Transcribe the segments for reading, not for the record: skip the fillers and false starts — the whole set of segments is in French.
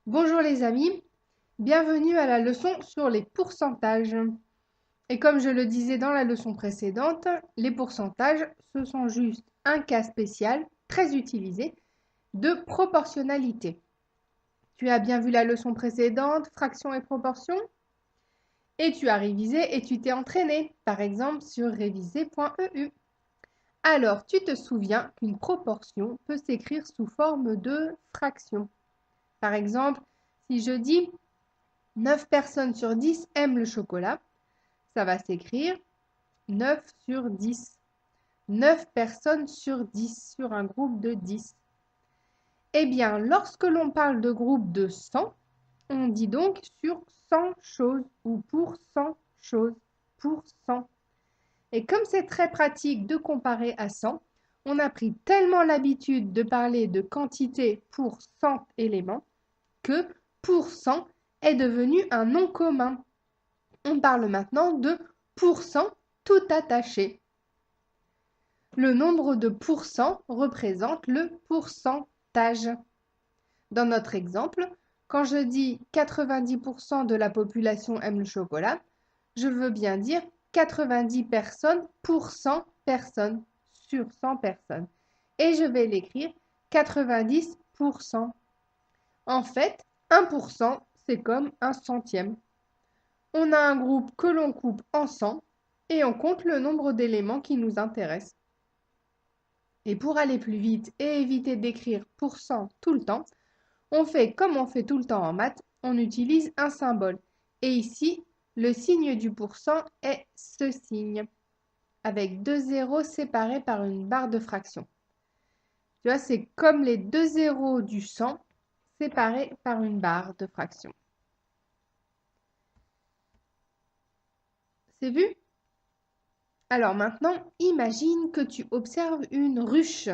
Bonjour les amis, bienvenue à la leçon sur les pourcentages. Et comme je le disais dans la leçon précédente, les pourcentages, ce sont juste un cas spécial, très utilisé, de proportionnalité. Tu as bien vu la leçon précédente, fraction et proportion, et tu as révisé et tu t'es entraîné, par exemple sur réviser.eu. Alors, tu te souviens qu'une proportion peut s'écrire sous forme de fraction. Par exemple, si je dis 9 personnes sur 10 aiment le chocolat, ça va s'écrire 9 sur 10. 9 personnes sur 10 sur un groupe de 10. Eh bien, lorsque l'on parle de groupe de 100, on dit donc sur 100 choses ou pour 100 choses, pour 100. Et comme c'est très pratique de comparer à 100, on a pris tellement l'habitude de parler de quantité pour 100 éléments que pour 100 est devenu un nom commun. On parle maintenant de pourcent tout attaché. Le nombre de pourcents représente le pourcentage. Dans notre exemple, quand je dis 90% de la population aime le chocolat, je veux bien dire 90 personnes pour 100 personnes sur 100 personnes. Et je vais l'écrire 90%. En fait, 1%, c'est comme un centième. On a un groupe que l'on coupe en 100 et on compte le nombre d'éléments qui nous intéressent. Et pour aller plus vite et éviter d'écrire pourcent tout le temps, on fait comme on fait tout le temps en maths, on utilise un symbole. Et ici, le signe du pourcent est ce signe, avec deux zéros séparés par une barre de fraction. Tu vois, c'est comme les deux zéros du 100 séparés par une barre de fraction. C'est vu? Alors maintenant, imagine que tu observes une ruche.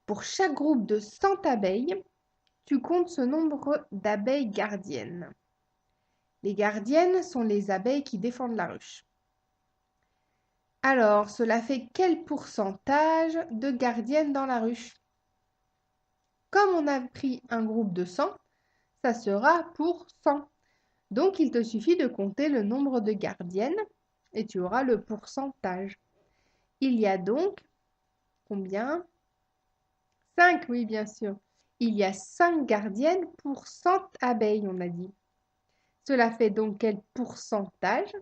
Pour chaque groupe de 100 abeilles, tu comptes ce nombre d'abeilles gardiennes. Les gardiennes sont les abeilles qui défendent la ruche. Alors, cela fait quel pourcentage de gardiennes dans la ruche? Comme on a pris un groupe de 100, ça sera pour 100. Donc, il te suffit de compter le nombre de gardiennes et tu auras le pourcentage. Il y a donc combien? 5, oui, bien sûr. Il y a 5 gardiennes pour 100 abeilles, on a dit. Cela fait donc quel pourcentage?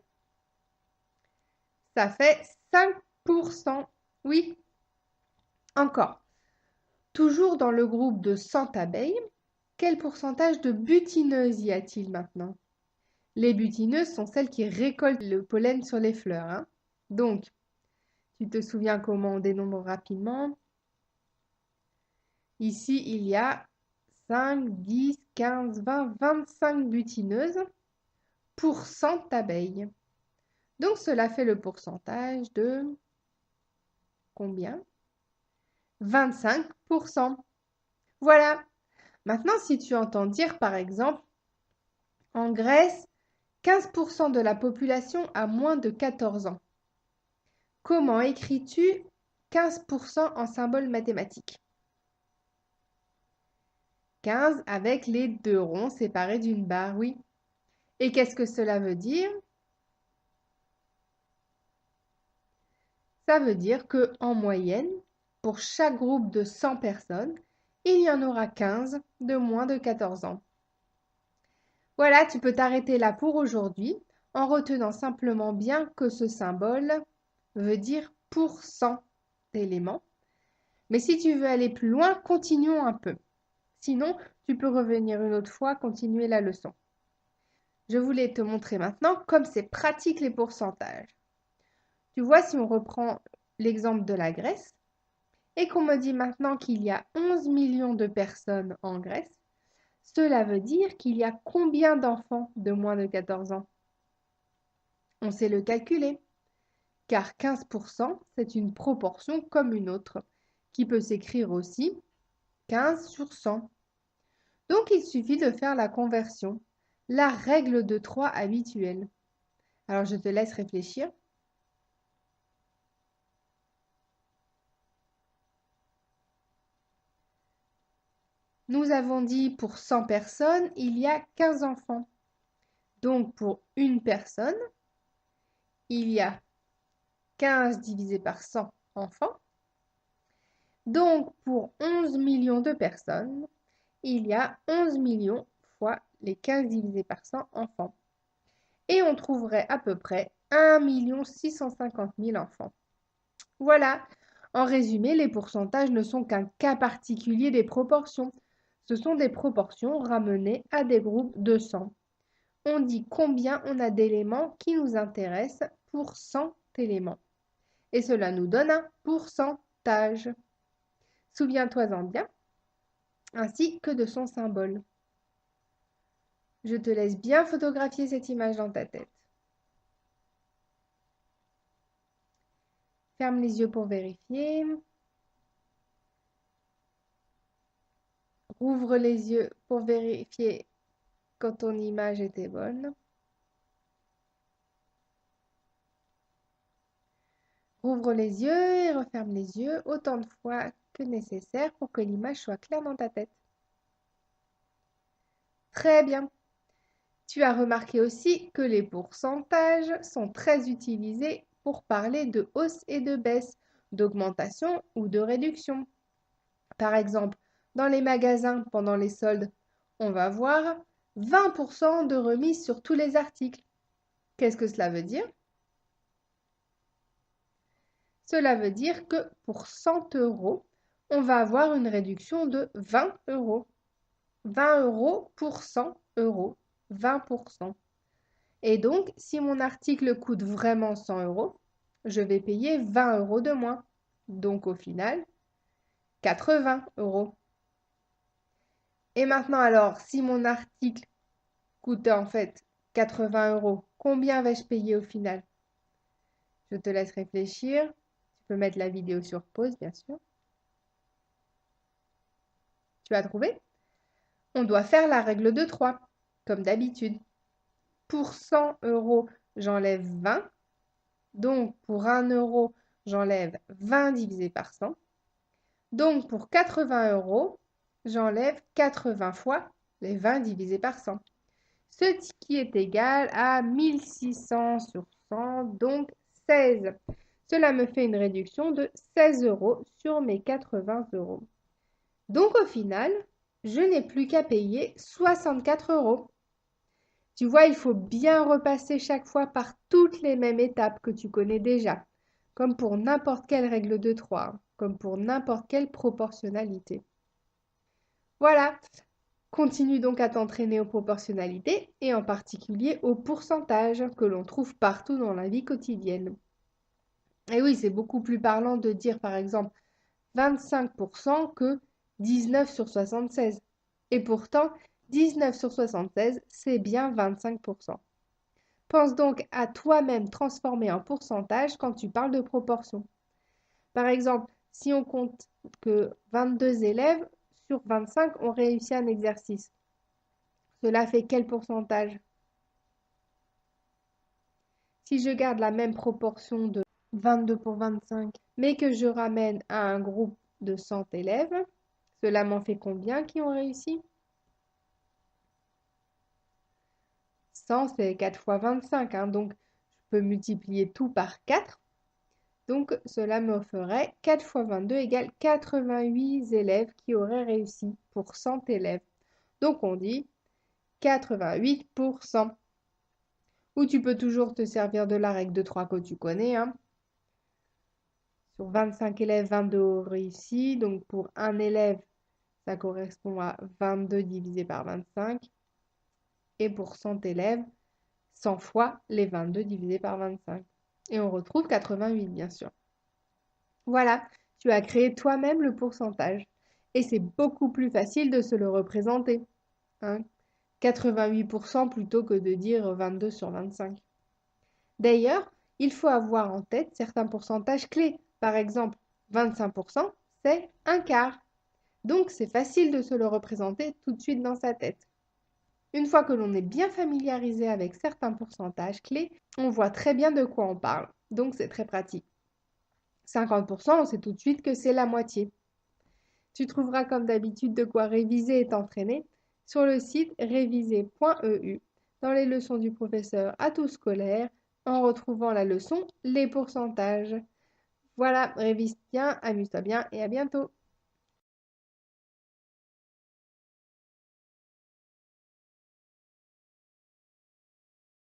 Ça fait 5%. Oui, encore. Toujours dans le groupe de 100 abeilles, quel pourcentage de butineuses y a-t-il maintenant? Les butineuses sont celles qui récoltent le pollen sur les fleurs, hein. Donc, tu te souviens comment on dénombre rapidement? Ici, il y a 5, 10, 15, 20, 25 butineuses pour 100 abeilles. Donc, cela fait le pourcentage de combien? 25%. Voilà. Maintenant, si tu entends dire, par exemple, en Grèce, 15% de la population a moins de 14 ans. Comment écris-tu 15% en symbole mathématique? 15 avec les deux ronds séparés d'une barre, oui. Et qu'est-ce que cela veut dire? Ça veut dire que en moyenne, pour chaque groupe de 100 personnes, il y en aura 15 de moins de 14 ans. Voilà, tu peux t'arrêter là pour aujourd'hui en retenant simplement bien que ce symbole veut dire pour 100 éléments. Mais si tu veux aller plus loin, continuons un peu. Sinon, tu peux revenir une autre fois, continuer la leçon. Je voulais te montrer maintenant comme c'est pratique les pourcentages. Tu vois, si on reprend l'exemple de la Grèce et qu'on me dit maintenant qu'il y a 11 millions de personnes en Grèce, cela veut dire qu'il y a combien d'enfants de moins de 14 ans? On sait le calculer, car 15%, c'est une proportion comme une autre, qui peut s'écrire aussi 15 sur 100. Donc, il suffit de faire la conversion, la règle de 3 habituelle. Alors, je te laisse réfléchir. Nous avons dit pour 100 personnes, il y a 15 enfants. Donc pour une personne, il y a 15 divisé par 100 enfants. Donc pour 11 millions de personnes, il y a 11 millions fois les 15 divisé par 100 enfants. Et on trouverait à peu près 1 650 000 enfants. Voilà. En résumé, les pourcentages ne sont qu'un cas particulier des proportions. Ce sont des proportions ramenées à des groupes de 100. On dit combien on a d'éléments qui nous intéressent pour 100 éléments. Et cela nous donne un pourcentage. Souviens-toi-en bien, ainsi que de son symbole. Je te laisse bien photographier cette image dans ta tête. Ferme les yeux pour vérifier. Ouvre les yeux pour vérifier quand ton image était bonne. Ouvre les yeux et referme les yeux autant de fois que nécessaire pour que l'image soit claire dans ta tête. Très bien. Tu as remarqué aussi que les pourcentages sont très utilisés pour parler de hausse et de baisse, d'augmentation ou de réduction. Par exemple, dans les magasins pendant les soldes, on va voir 20% de remise sur tous les articles. Qu'est-ce que cela veut dire? Cela veut dire que pour 100 €, on va avoir une réduction de 20 €. 20 € pour 100 €, 20%. Et donc, si mon article coûte vraiment 100 €, je vais payer 20 € de moins. Donc, au final, 80 €. Et maintenant, alors, si mon article coûtait en fait 80 €, combien vais-je payer au final? Je te laisse réfléchir. Tu peux mettre la vidéo sur pause, bien sûr. Tu as trouvé? On doit faire la règle de 3, comme d'habitude. Pour 100 €, j'enlève 20. Donc, pour 1 €, j'enlève 20 divisé par 100. Donc, pour 80 €, j'enlève 80 fois les 20 divisé par 100. Ce qui est égal à 1600 sur 100, donc 16. Cela me fait une réduction de 16 € sur mes 80 €. Donc, au final, je n'ai plus qu'à payer 64 €. Tu vois, il faut bien repasser chaque fois par toutes les mêmes étapes que tu connais déjà, comme pour n'importe quelle règle de 3, comme pour n'importe quelle proportionnalité. Voilà, continue donc à t'entraîner aux proportionnalités et en particulier aux pourcentages que l'on trouve partout dans la vie quotidienne. Et oui, c'est beaucoup plus parlant de dire par exemple 25% que 19 sur 76. Et pourtant, 19 sur 76, c'est bien 25%. Pense donc à toi-même transformer en pourcentage quand tu parles de proportion. Par exemple, si on compte que 22 élèves sur 25 ont réussi un exercice, cela fait quel pourcentage? Si je garde la même proportion de 22 pour 25, mais que je ramène à un groupe de 100 élèves, cela m'en fait combien qui ont réussi? 100, c'est 4 fois 25, hein, donc je peux multiplier tout par 4. Donc cela me ferait 4 fois 22 égale 88 élèves qui auraient réussi pour 100 élèves. Donc on dit 88%. Ou tu peux toujours te servir de la règle de 3 que tu connais, hein. Sur 25 élèves, 22 ont réussi. Donc pour un élève, ça correspond à 22 divisé par 25. Et pour 100 élèves, 100 fois les 22 divisé par 25. Et on retrouve 88, bien sûr. Voilà, tu as créé toi-même le pourcentage. Et c'est beaucoup plus facile de se le représenter, hein. 88% plutôt que de dire 22 sur 25. D'ailleurs, il faut avoir en tête certains pourcentages clés. Par exemple, 25%, c'est un quart. Donc, c'est facile de se le représenter tout de suite dans sa tête. Une fois que l'on est bien familiarisé avec certains pourcentages clés, on voit très bien de quoi on parle. Donc, c'est très pratique. 50%, on sait tout de suite que c'est la moitié. Tu trouveras comme d'habitude de quoi réviser et t'entraîner sur le site réviser.eu dans les leçons du professeur à tout scolaire en retrouvant la leçon Les pourcentages. Voilà, révise bien, amuse-toi bien et à bientôt.